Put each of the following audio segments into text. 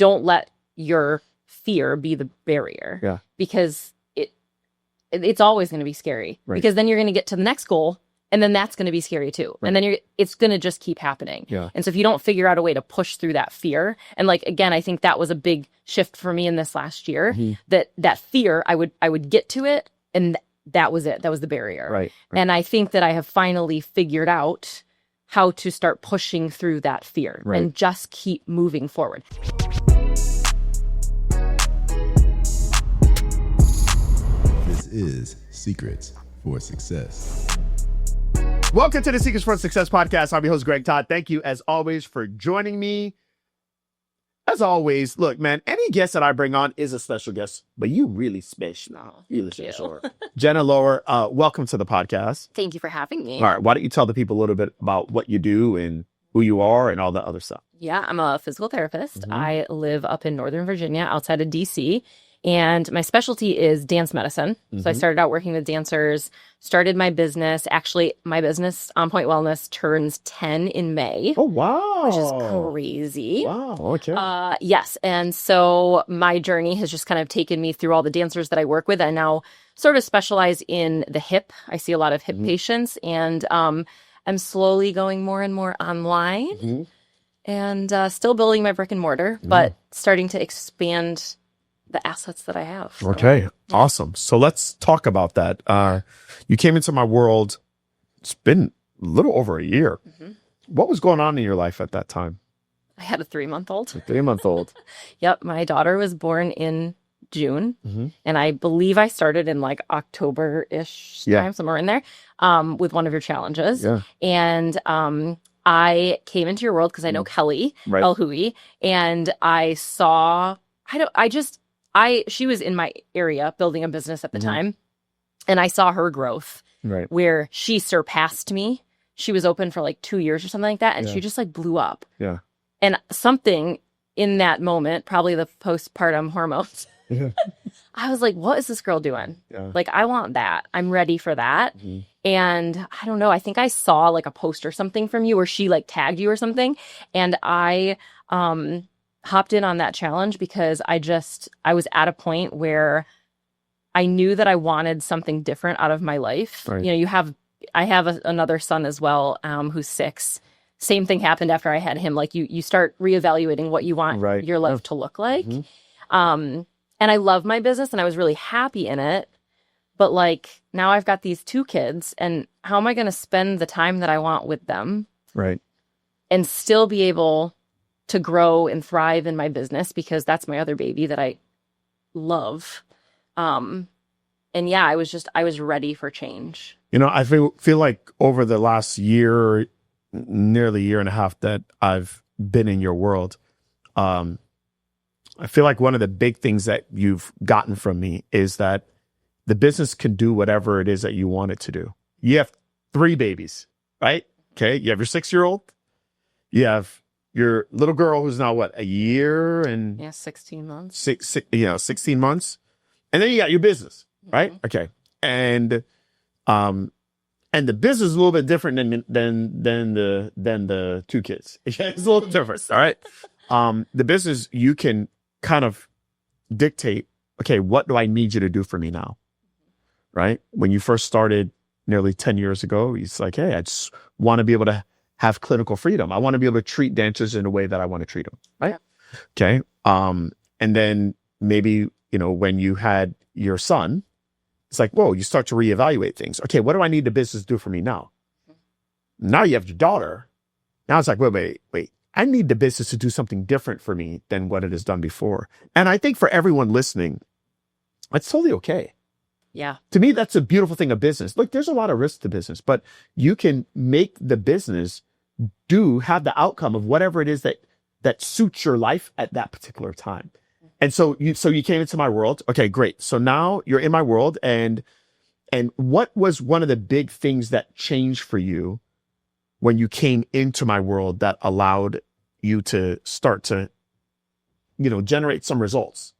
don't let your fear be the barrier. Yeah. Because it's always going to be scary. Right. Because then you're going to get to the next goal, and then that's going to be scary too. Right. And then it's going to just keep happening. Yeah. And so if you don't figure out a way to push through that fear, and like, again, I think that was a big shift for me in this last year, that fear, I would get to it, and that was it. That was the barrier. Right. And I think that I have finally figured out how to start pushing through that fear and just keep moving forward. This is Secrets for Success. Welcome to the Secrets for Success podcast. I'm your host, Greg Todd. Thank you, as always, for joining me. As always, look, man, any guest that I bring on is a special guest, but you really special. Really special. Jenna Lower, welcome to the podcast. Thank you for having me. All right. Why don't you tell the people a little bit about what you do and who you are and all that other stuff? Yeah, I'm a physical therapist. I live up in Northern Virginia outside of DC. And my specialty is dance medicine. So I started out working with dancers, started my business. Actually, my business, On Point Wellness, turns 10 in May. Oh, wow. Which is crazy. Wow. Okay. Yes. And so my journey has just kind of taken me through all the dancers that I work with. I now sort of specialize in the hip. I see a lot of hip patients, and I'm slowly going more and more online and still building my brick and mortar, but starting to expand the assets that I have. So. Okay. Awesome. So let's talk about that. You came into my world, it's been a little over a year. What was going on in your life at that time? I had a 3-month-old. A 3-month-old. Yep. My daughter was born in June, and I believe I started in like October-ish time, somewhere in there, with one of your challenges. Yeah. And I came into your world because I know Kelly El Hui, and I saw, she was in my area building a business at the time, and I saw her growth where she surpassed me. She was open for like 2 years or something like that, and she just like blew up. Yeah. And something in that moment, probably the postpartum hormones, I was like, what is this girl doing? Yeah. Like, I want that. I'm ready for that. And I don't know, I think I saw like a post or something from you, or she like tagged you or something. And I hopped in on that challenge because I was at a point where I knew that I wanted something different out of my life. Right. You know, I have another son as well, who's 6. Same thing happened after I had him. Like you start reevaluating what you want your life to look like. And I love my business and I was really happy in it. But like now I've got these 2 kids, and how am I going to spend the time that I want with them? Right. And still be able to grow and thrive in my business, because that's my other baby that I love. And yeah, I was ready for change. You know, I feel like over the last year, nearly year and a half that I've been in your world, I feel like one of the big things that you've gotten from me is that the business can do whatever it is that you want it to do. You have 3 babies, right? Okay. You have your 6-year-old. You have your little girl who's now what, a year and 16 months. 16 months. And then you got your business, right? Okay. And the business is a little bit different than the 2 kids. It's a little different. All right. The business, you can kind of dictate, okay, what do I need you to do for me now? Right? When you first started nearly 10 years ago, it's like, hey, I just want to be able to have clinical freedom. I want to be able to treat dancers in a way that I want to treat them. Right. Okay. And then maybe, when you had your son, it's like, whoa, you start to reevaluate things. Okay. What do I need the business to do for me now? Now you have your daughter. Now it's like, wait. I need the business to do something different for me than what it has done before. And I think for everyone listening, it's totally okay. Yeah. To me, that's a beautiful thing of business. Look, there's a lot of risk to business, but you can make the business have the outcome of whatever it is that suits your life at that particular time. And so you came into my world. Okay, great. So now you're in my world, and what was one of the big things that changed for you when you came into my world that allowed you to start to, generate some results,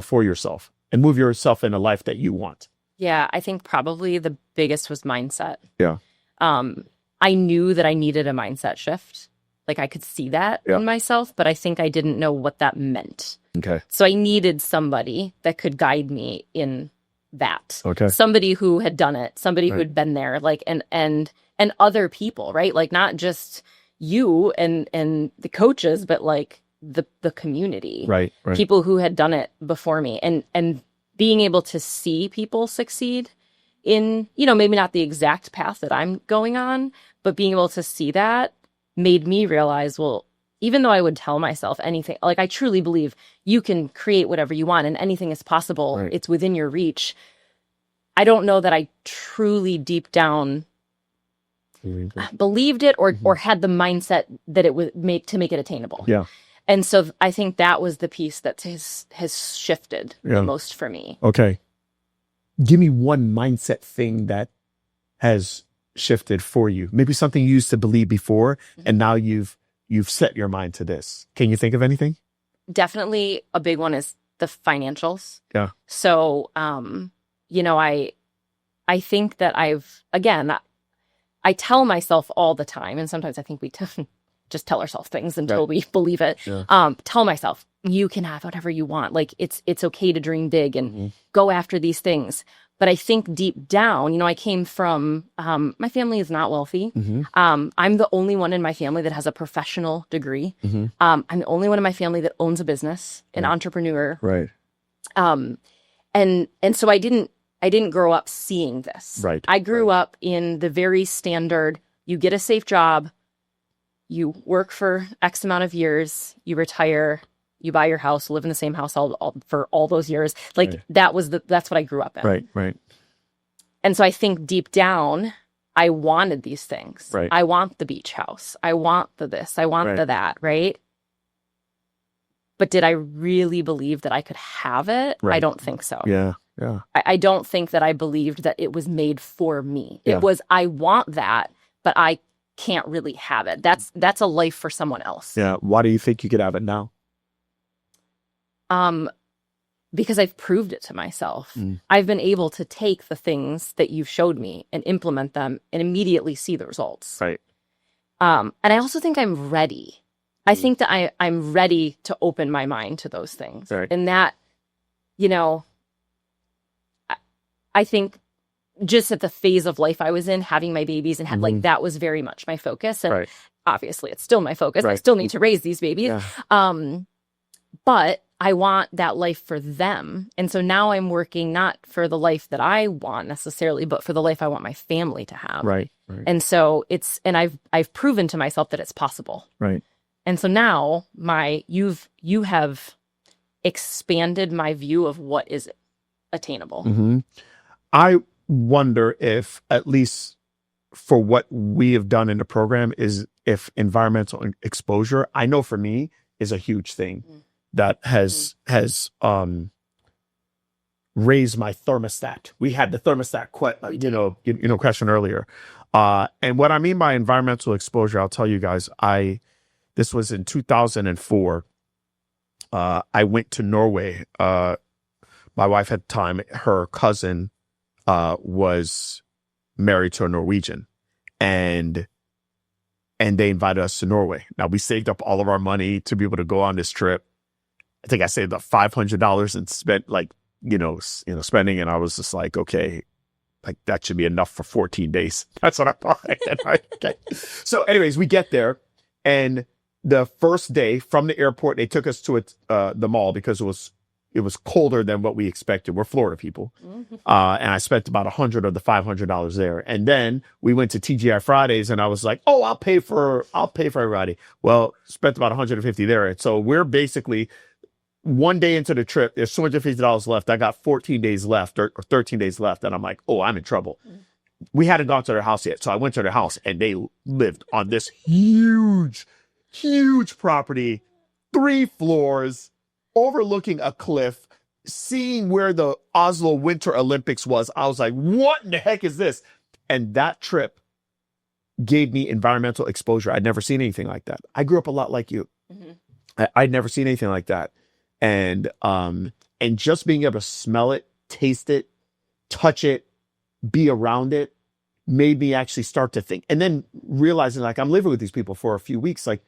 for yourself and move yourself in a life that you want? Yeah, I think probably the biggest was mindset. Yeah. I knew that I needed a mindset shift. like I could see that in myself, but I think I didn't know what that meant. Okay. So I needed somebody that could guide me in that. Okay. Somebody who had done it, somebody who had been there, like, and other people, right? Like not just you and the coaches, but like the community, right. People who had done it before me, and being able to see people succeed in, you know, maybe not the exact path that I'm going on, but being able to see that made me realize, well, even though I would tell myself anything, like I truly believe you can create whatever you want and anything is possible. Right. It's within your reach. I don't know that I truly deep down believed it or had the mindset that it would make it attainable. Yeah. And so I think that was the piece that has shifted the most for me. Okay. Give me one mindset thing that has shifted for you. Maybe something you used to believe before and now you've set your mind to this. Can you think of anything? Definitely a big one is the financials. Yeah. So, you know, I think that I tell myself all the time, and sometimes I think we just tell ourselves things until we believe it. Yeah. Tell myself, you can have whatever you want. Like it's okay to dream big and go after these things. But I think deep down, you know, I came from, my family is not wealthy. I'm the only one in my family that has a professional degree. I'm the only one in my family that owns a business, an entrepreneur. Right. And so I didn't grow up seeing this. Right. I grew up in the very standard, you get a safe job, you work for X amount of years, you retire, you buy your house, live in the same house for all those years. Like that's what I grew up in. Right. And so I think deep down, I wanted these things. Right. I want the beach house. I want the this. I want the that. Right. But did I really believe that I could have it? Right. I don't think so. Yeah. I don't think that I believed that it was made for me. It was, I want that, but I can't really have it. That's a life for someone else. Yeah. Why do you think you could have it now? Because I've proved it to myself. I've been able to take the things that you've showed me and implement them and immediately see the results. Right. And I also think I'm ready. I think that I'm ready to open my mind to those things. Right. And that, you know, I think just at the phase of life I was in, having my babies and like that was very much my focus. And obviously it's still my focus. I still need to raise these babies. Yeah. But I want that life for them. And so now I'm working not for the life that I want necessarily, but for the life I want my family to have. Right. And so I've proven to myself that it's possible. Right. And so now you have expanded my view of what is attainable. I wonder if, at least for what we have done in the program, is if environmental exposure, I know for me, is a huge thing that has raised my thermostat. We had the thermostat question earlier. And what I mean by environmental exposure, I'll tell you guys, this was in 2004. I went to Norway. My wife at the time, her cousin was married to a Norwegian, and they invited us to Norway. Now, we saved up all of our money to be able to go on this trip. I think I saved up $500 and spent spending, and I was just like, okay, like that should be enough for 14 days. That's what I thought. Okay. So anyways, we get there, and the first day from the airport, they took us to the mall because it was colder than what we expected. We're Florida people. And I spent about $100 of the $500 there. And then we went to TGI Fridays, and I was like, oh, I'll pay for everybody. Well, spent about $150 there. And so we're basically one day into the trip, there's $250 left. I got 14 days left or 13 days left. And I'm like, oh, I'm in trouble. We hadn't gone to their house yet. So I went to their house, and they lived on this huge property, 3 floors, overlooking a cliff, seeing where the Oslo Winter Olympics was. I was like, what in the heck is this? And that trip gave me environmental exposure. I'd never seen anything like that. I grew up a lot like you. I'd never seen anything like that. And just being able to smell it, taste it, touch it, be around it, made me actually start to think. And then realizing, like, I'm living with these people for a few weeks, like,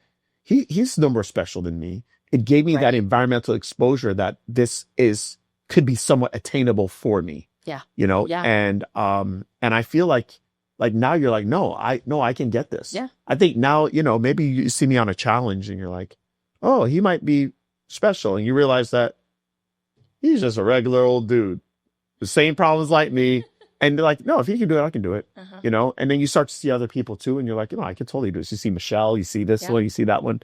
he's no more special than me. It gave me that environmental exposure that this could be somewhat attainable for me. Yeah. You know? Yeah. And I feel like now you're like, no, I can get this. Yeah. I think now, you know, maybe you see me on a challenge and you're like, oh, he might be special. And you realize that he's just a regular old dude. The same problems like me. And they're like, no, if he can do it, I can do it. You know? And then you start to see other people too. And you're like, you know, I can totally do this. You see Michelle, you see this one, you see that one.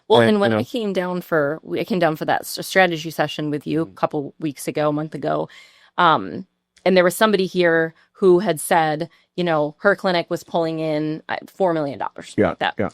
Well, and when I came down for that strategy session with you a couple weeks ago, a month ago, and there was somebody here who had said, you know, her clinic was pulling in $4 million, like that. Yeah.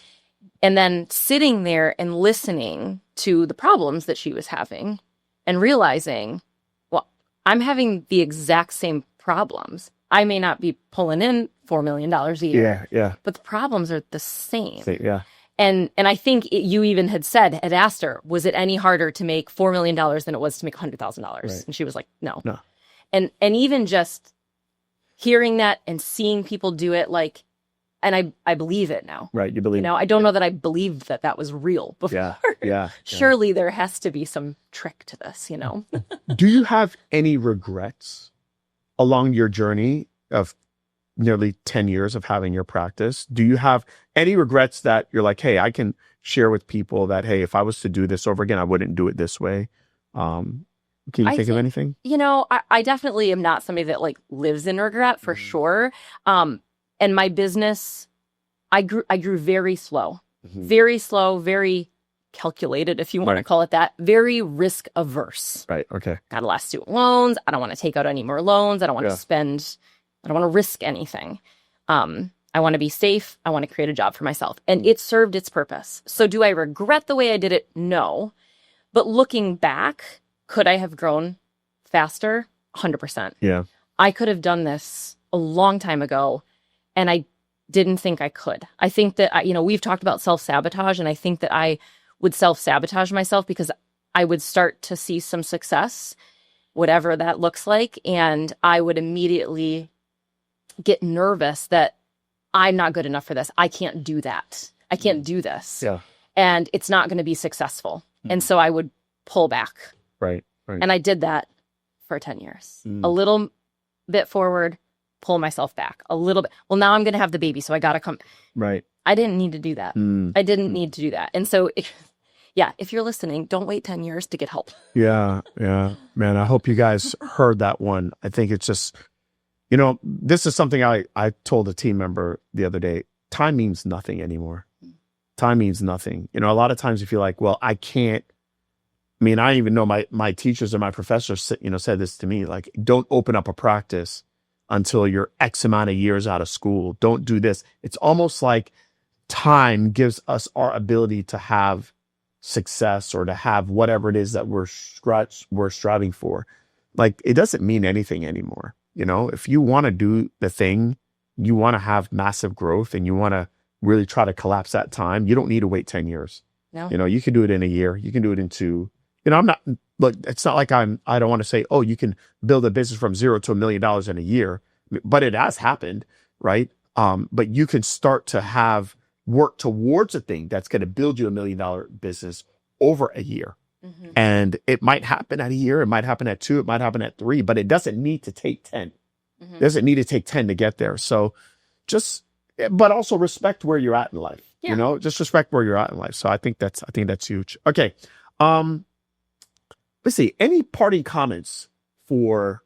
And then sitting there and listening to the problems that she was having and realizing, well, I'm having the exact same problems. I may not be pulling in $4 million a year. Yeah. But the problems are the same. Yeah. And I think you even had asked her, was it any harder to make $4 million than it was to make $100,000? Right. And she was like, no. And even just hearing that and seeing people do it, like, and I believe it now. Right. You believe, you know, I don't know that I believed that was real before. Yeah. Surely there has to be some trick to this, you know? Do you have any regrets along your journey of nearly 10 years of having your practice? Do you have any regrets that you're like, hey, I can share with people that, hey, if I was to do this over again, I wouldn't do it this way? Can you think of anything? You know, I definitely am not somebody that like lives in regret for sure. And my business, I grew very slow, very calculated, if you want to call it that, very risk averse. Right. Okay. Got a lot of student loans. I don't want to take out any more loans. I don't want to spend. I don't want to risk anything. I want to be safe. I want to create a job for myself. And it served its purpose. So do I regret the way I did it? No. But looking back, could I have grown faster? 100%. Yeah. I could have done this a long time ago, and I didn't think I could. I think that, we've talked about self-sabotage, and I think that I would self-sabotage myself because I would start to see some success, whatever that looks like, and I would immediately get nervous that I'm not good enough for this. I can't do that. I can't do this. Yeah. And it's not going to be successful. And so I would pull back. Right. And I did that for 10 years. A little bit forward, pull myself back. A little bit. Well, now I'm going to have the baby, so I got to come. Right. I didn't need to do that. I didn't need to do that. And so, if you're listening, don't wait 10 years to get help. Yeah. Man, I hope you guys heard that one. I think it's just, this is something I told a team member the other day. Time means nothing anymore. Time means nothing. A lot of times you feel like, well, I can't. I mean, I even know my teachers and my professors, said this to me, like, don't open up a practice until you're X amount of years out of school. Don't do this. It's almost like time gives us our ability to have success or to have whatever it is that we're striving for. Like, it doesn't mean anything anymore. If you want to do the thing, you want to have massive growth and you want to really try to collapse that time, you don't need to wait 10 years. No. You can do it in a year. You can do it in 2. It's not like I don't want to say, oh, you can build a business from $0 to $1 million in a year, but it has happened, right? But you can start to work towards a thing that's going to build you $1 million business over a year. Mm-hmm. And it might happen at a year. It might happen at 2. It might happen at 3, but it doesn't need to take 10. Mm-hmm. It doesn't need to take 10 to get there. So but also respect where you're at in life, just respect where you're at in life. So I think that's huge. Okay. Let's see, any parting comments for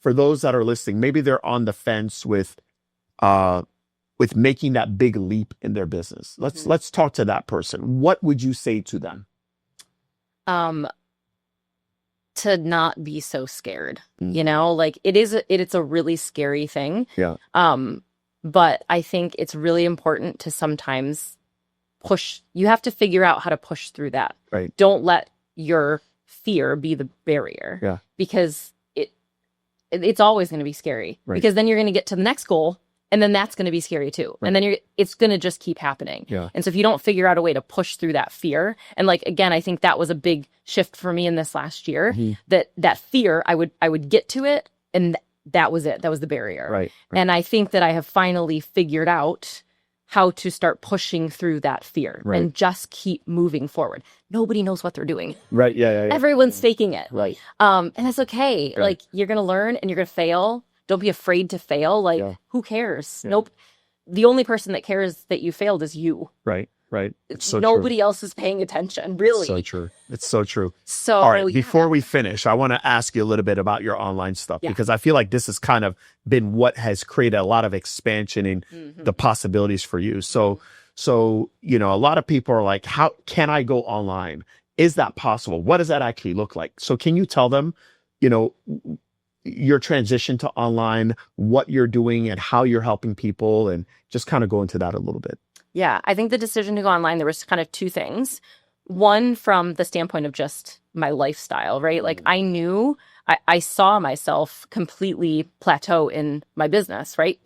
those that are listening? Maybe they're on the fence with making that big leap in their business. Let's talk to that person. What would you say to them? To not be so scared, like it's a really scary thing. Yeah. But I think it's really important to sometimes you have to figure out how to push through that. Right. Don't let your fear be the barrier. Yeah. Because it's always going to be scary. Right. Because then you're going to get to the next goal, and then that's going to be scary too. Right. And then it's going to just keep happening. Yeah. And so if you don't figure out a way to push through that fear, and like, again, I think that was a big shift for me in this last year, mm-hmm. that fear, I would get to it, and that was it. That was the barrier. Right. And I think that I have finally figured out how to start pushing through that fear and just keep moving forward. Nobody knows what they're doing. Right. Yeah. Everyone's faking it. Right. And that's okay. Like, you're going to learn and you're going to fail. Don't be afraid to fail. Like, who cares? Nope. The only person that cares that you failed is you. Right. It's so Nobody true. else is paying attention, really. So true. It's so true. So, all right, before we finish, I want to ask you a little bit about your online stuff, because I feel like this has kind of been what has created a lot of expansion in the possibilities for you. So, a lot of people are like, how can I go online? Is that possible? What does that actually look like? So can you tell them, your transition to online, what you're doing and how you're helping people, and just kind of go into that a little bit? Yeah, I think the decision to go online, there was kind of two things. One, from the standpoint of just my lifestyle, right? Like, I knew I saw myself completely plateau in my business, right?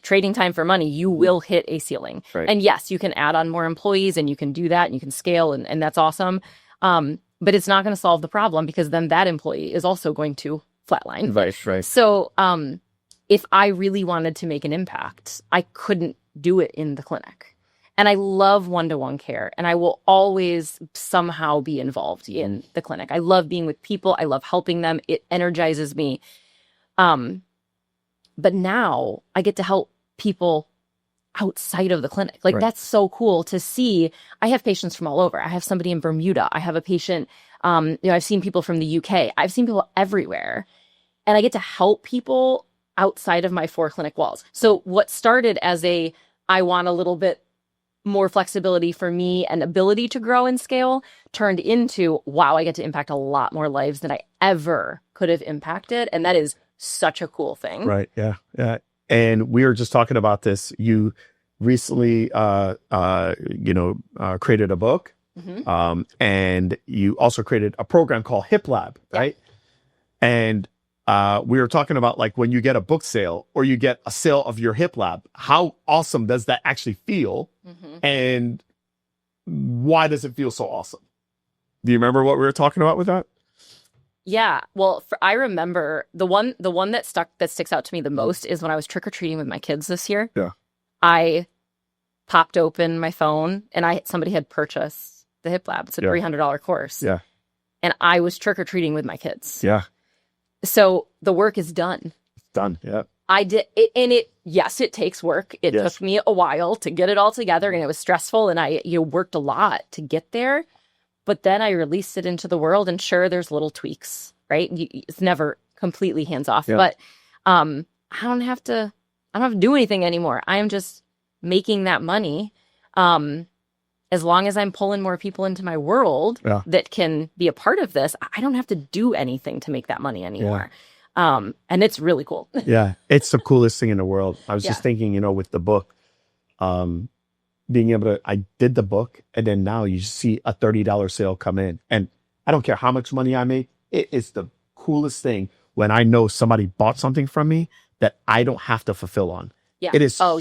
Trading time for money, you will hit a ceiling. Right. And yes, you can add on more employees and you can do that and you can scale, and that's awesome. But it's not going to solve the problem, because then that employee is also going to flatline. Right. So if I really wanted to make an impact, I couldn't do it in the clinic. And I love one-to-one care, and I will always somehow be involved in the clinic. I love being with people. I love helping them. It energizes me. But now I get to help people outside of the clinic. Like, that's so cool to see. I have patients from all over. I have somebody in Bermuda. I have a patient, I've seen people from the UK. I've seen people everywhere. And I get to help people outside of my 4 clinic walls. So what started as I want a little bit more flexibility for me and ability to grow and scale, turned into, wow, I get to impact a lot more lives than I ever could have impacted. And that is such a cool thing. Right. Yeah. And we were just talking about this. You recently, created a book, and you also created a program called Hip Lab, right? And we were talking about, like, when you get a book sale or you get a sale of your Hip Lab, how awesome does that actually feel? And why does it feel so awesome? Do you remember what we were talking about with that? Yeah. Well, I remember the one that sticks out to me the most is when I was trick-or-treating with my kids this year. Yeah. I popped open my phone and somebody had purchased the Hip Lab. It's a $300 course. Yeah. And I was trick-or-treating with my kids. Yeah. So the work is done. It's done. Yeah. I did it, and yes, it takes work. It took me a while to get it all together, and it was stressful, and I worked a lot to get there. But then I released it into the world, and sure, there's little tweaks, right? It's never completely hands off, but I don't have to do anything anymore. I am just making that money. As long as I'm pulling more people into my world that can be a part of this, I don't have to do anything to make that money anymore. And it's really cool. Yeah, it's the coolest thing in the world. I was just thinking, with the book, being able to, I did the book, and then now you see a $30 sale come in, and I don't care how much money I make. It is the coolest thing when I know somebody bought something from me that I don't have to fulfill on. Yeah. It is so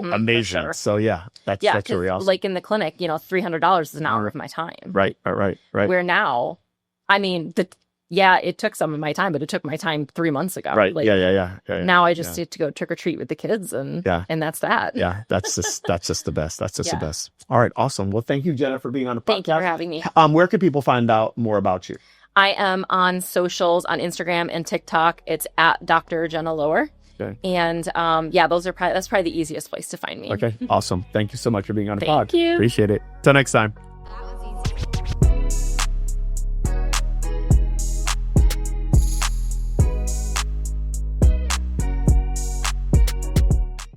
amazing. Sure. So that's really awesome. Like in the clinic, $300 is an hour of my time. Right. Where now, I mean, it took some of my time, but it took my time 3 months ago. Right. Like, Yeah. Now I just get to go trick or treat with the kids, and that's that. Yeah. That's just the best. That's just the best. All right. Awesome. Well, thank you, Jenna, for being on the podcast. Thank you for having me. Where can people find out more about you? I am on socials, on Instagram and TikTok. It's at Dr. Jenna Lower. Okay. And that's probably the easiest place to find me. Okay. Awesome. Thank you so much for being on the pod. Thank you. Appreciate it. Till next time.